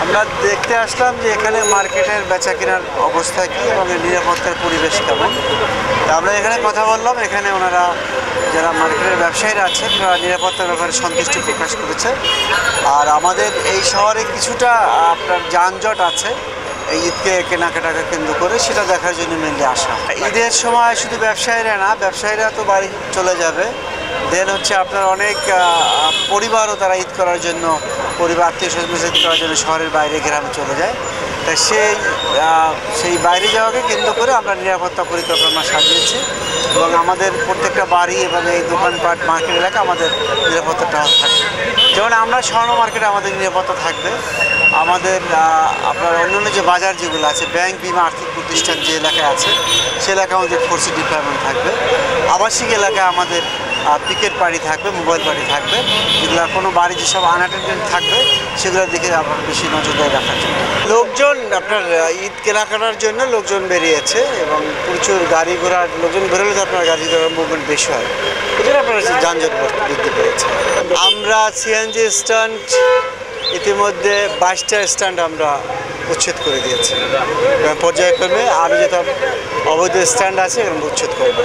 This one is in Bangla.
আমরা দেখতে আসলাম যে এখানে মার্কেটের বেচা কেনার অবস্থা কী এবং নিরাপত্তার পরিবেশ কেমন। তা আমরা এখানে কথা বললাম, এখানে ওনারা যারা মার্কেটের ব্যবসায়ীরা আছেন তারা নিরাপত্তার ব্যাপারে সন্তুষ্টি প্রকাশ করেছে। আর আমাদের এই শহরে কিছুটা আপনার যানজট আছে এই ঈদকে কেনাকাটাকে কেন্দ্র করে, সেটা দেখার জন্য মেনলি আসা। ঈদের সময় শুধু ব্যবসায়ীরা না, ব্যবসায়ীরা তো বাড়ি চলে যাবে, দেন হচ্ছে আপনার অনেক পরিবারও তারা ঈদ করার জন্য, পরিবার আত্মীয় স্বজন ঈদ করার জন্য শহরের বাইরে গ্রামে চলে যায়। তাই সেই বাইরে যাওয়াকে কেন্দ্র করে আমরা নিরাপত্তা পরিকল্পনা সাজিয়েছি এবং আমাদের প্রত্যেকটা বাড়ি এবং এই দোকানপাট মার্কেট এলাকা আমাদের নিরাপত্তাটা থাকবে। যেমন আমরা স্বর্ণ মার্কেটে আমাদের নিরাপত্তা থাকবে, আমাদের আপনার অন্যান্য যে বাজার যেগুলো আছে, ব্যাংক, বিমা, আর্থিক প্রতিষ্ঠান যে এলাকায় আছে সে এলাকায় আমাদের ফোর্সি ডিপার্টমেন্ট থাকবে। আবাসিক এলাকায় আমাদের পিকেট পার্টি থাকবে, মোবাইল পার্টি থাকবে, যেগুলো কোনো বাড়ি যেসব আনঅ্যাটেন্ডেড থাকবে সেগুলোর দিকে আপনার বেশি নজরদারি রাখার জন্য। লোকজন আপনার ঈদ কেনাকাটার জন্য লোকজন বেরিয়েছে এবং প্রচুর গাড়ি ঘোড়ার লোকজন বেরোলে তো আপনার গাড়ি ঘোড়ার মুভমেন্ট বেশি হয়, এই জন্য আপনার যানজট বৃদ্ধি পেয়েছে। আমরা সিএনজি স্ট্যান্ড ইতিমধ্যে 22টা স্ট্যান্ড আমরা উচ্ছেদ করে দিয়েছি এবং পর্যায়ক্রমে আরও যেসব অবৈধ স্ট্যান্ড আছে এগুলো উচ্ছেদ করবে।